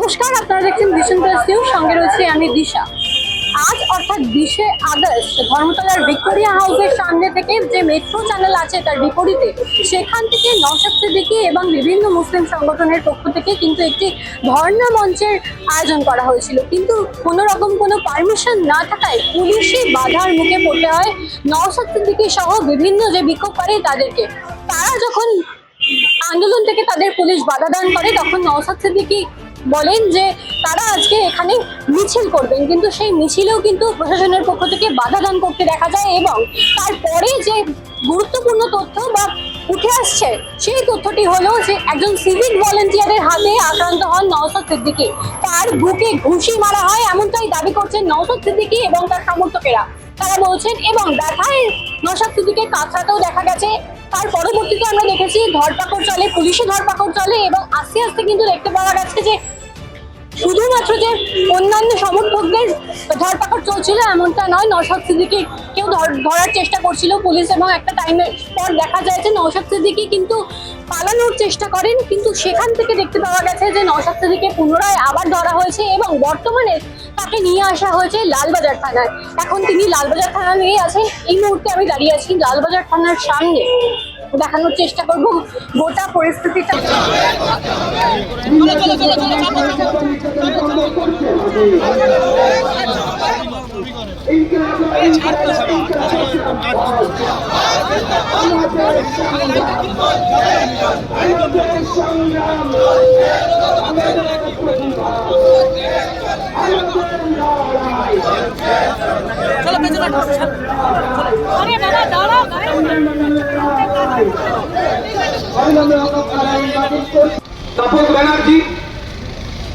নমস্কার, আপনারা দেখছেন ভিশন প্লাস নিউজ, সঙ্গে রয়েছে আমি দিশা। আজ অর্থাৎ 20শে আগস্ট ধর্মতলার ভিক্টোরিয়া হাউসের সামনে থেকে যে মেট্রো চ্যানেল আছে তার বিপরীতে সেখান থেকে নওশাদ সিদ্দিকী এবং বিভিন্ন মুসলিম সংগঠনের পক্ষ থেকে কিন্তু একটি ধর্ণা মঞ্চের আয়োজন করা হয়েছিল, কিন্তু কোনো রকম কোনো পারমিশন না থাকায় পুলিশি বাধার মুখে পড়তে হয় নওশাদ সিদ্দিকী সহ বিভিন্ন যে বিক্ষোভকারী তাদেরকে। তারা যখন আন্দোলন থেকে তাদের পুলিশ বাধা দান করে তখন নওশাদ সিদ্দিকী বলেন যে তারা আজকে এখানে মিছিল করবেন, কিন্তু সেই মিছিলেও কিন্তু প্রশাসনের পক্ষ থেকে বাধা দান করতে দেখা যায়। এবং তারপরে যে গুরুত্বপূর্ণ তথ্য বা উঠে আসছে সেই তথ্যটি হলো যে একজন সিভিক ভলেন্টিয়ারের হাতে আক্রান্ত হন নওশাদ সিদ্দিকী, তার বুকে ঘুষি মারা হয় এমনটাই দাবি করছেন নওশাদ সিদ্দিকী এবং তার সমর্থকেরা। তারা বলছেন এবং ব্যথায় নওশাদ সিদ্দিকীকে কাতরাতেও দেখা গেছে। তার পরবর্তীতে আমরা দেখেছি ধরপাকড় চলে, পুলিশে ধরপাকড় চলে এবং আস্তে আস্তে কিন্তু দেখতে পাওয়া গেছে যে শুধুমাত্র যে অন্যান্য সমর্থকদের ধরপাকড় চলছিল এমনটা নয়, নওশাদ সিদ্দিকী কেউ ধরার চেষ্টা করছিল পুলিশ, এবং একটা টাইমের পর দেখা যায় যে নওশাদ সিদ্দিকী কিন্তু পালানোর চেষ্টা করেন, কিন্তু সেখান থেকে দেখতে পাওয়া গেছে যে নওশাদ সিদ্দিকীকে পুনরায় আবার ধরা হয়েছে এবং বর্তমানে তাকে নিয়ে আসা হয়েছে লালবাজার থানায়। এখন তিনি লালবাজার থানা নিয়ে আছেন। এই মুহূর্তে আমি দাঁড়িয়ে আছি লালবাজার থানার সামনে, দেখানোর চেষ্টা করব গোটা পরিস্থিতিটা। তাপস ব্যানার্জি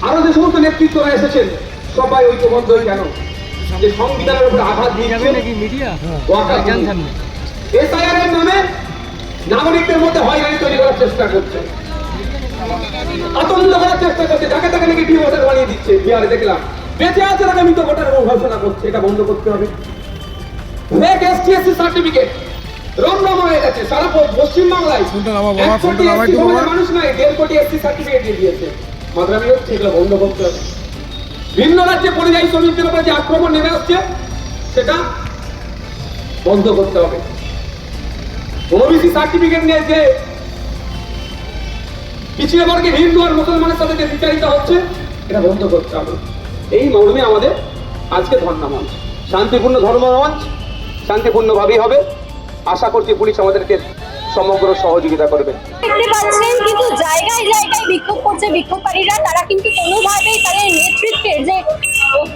আরো যে সমস্ত নেতৃত্বরা এসেছেন সবাই ঐক্যবদ্ধ কেন যে সংবিধানের উপর আঘাত এসআইআর এর নামে নাগরিকদের মধ্যে হয়রানি তৈরি করার চেষ্টা করছে, আতঙ্ক করার চেষ্টা করছে, যাকে তাকে নাকি প্রিয় ভোটার বানিয়ে দিচ্ছে। বিহারে দেখলাম বেঁচে আছে তাকে মৃত ভোটার ঘোষণা করছে। এটা বন্ধ করতে হবে। ফেক এসটিএসসি সার্টিফিকেট রমরম হয়ে গেছে সারা পশ্চিমবাংলায়। 1 কোটি মানুষ নাই, 1.5 কোটি এসটি সার্টিফিকেট দিয়ে দিয়েছে। মাদ্রামি হচ্ছে, এগুলো বন্ধ করতে হবে। ভিন্ন রাজ্যে পরিযায়ী শ্রমিকদের উপর যে আক্রমণ নেমে আসছে সেটা বন্ধ করতে হবে। ওবিসি সার্টিফিকেট নিয়ে যে পিছিয়ে বর্গে হিন্দু আর মুসলমানের সাথে যে বিচারিত হচ্ছে এটা বন্ধ করতে হবে। এই মর্মে আমাদের আজকে ধর্ণা মঞ্চ, শান্তিপূর্ণ ধর্ম মঞ্চ, শান্তিপূর্ণভাবেই হবে। আশা করছি পুলিশ আমাদেরকে সমগ্র সহযোগিতা করবে। দেখতে পাচ্ছেন কিন্তু জায়গায় জায়গায় বিক্ষোভ করছে বিক্ষোভকারীরা। তারা কিন্তু কোনোভাবেই তাদের নেতৃত্বের যে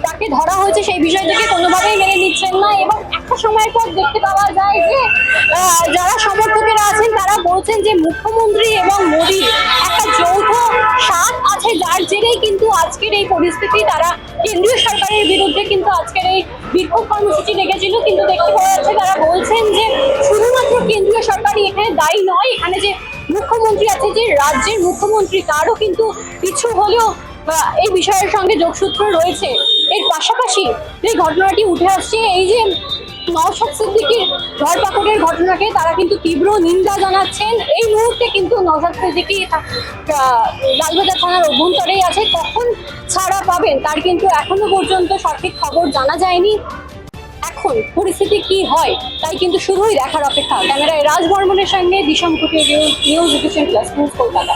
তাকে ধরা হয়েছে সেই বিষয়টাকে কোনোভাবেই মেনে নিচ্ছেন না, এবং একটা সময়ের পর দেখতে পাওয়া যায় যে যারা সমর্থকেরা আছেন তারা বলছেন যে মুখ্যমন্ত্রী এবং মোদীর একটা যৌথ সাথ আছে, যার জেরেই কিন্তু আজকের এই পরিস্থিতি। তারা কেন্দ্রীয় সরকারের বিরুদ্ধে কিন্তু আজকের এই বিক্ষোভ কর্মসূচি ডেকেছিল, কিন্তু দেখতে পাওয়া যাচ্ছে তারা বলছেন যে শুধুমাত্র কেন্দ্রীয় সরকারই এখানে দায়ী নয়, এখানে যে মুখ্যমন্ত্রী আছে, যে রাজ্যের মুখ্যমন্ত্রী, তারও কিন্তু কিছু হলেও এই বিষয়ের সঙ্গে যোগসূত্র রয়েছে। এর পাশাপাশি যে ঘটনাটি উঠে আসছে, এই যে নওশাদ সিদ্দিকীর ধরপাকড়ের ঘটনাকে তারা কিন্তু তীব্র নিন্দা জানাচ্ছেন। এই মুহূর্তে কিন্তু নওশাদ সিদ্দিকী লালবাজার থানার অভ্যন্তরেই আছে। কখন ছাড়া পাবেন তার কিন্তু এখনো পর্যন্ত সঠিক খবর জানা যায়নি। এখন পরিস্থিতি কি হয় তাই কিন্তু শুধুই দেখার অপেক্ষা। ক্যামেরায় রাজ বর্মনের সঙ্গে Disha Mukhopadhyay, News Vision Plus News Kolkata.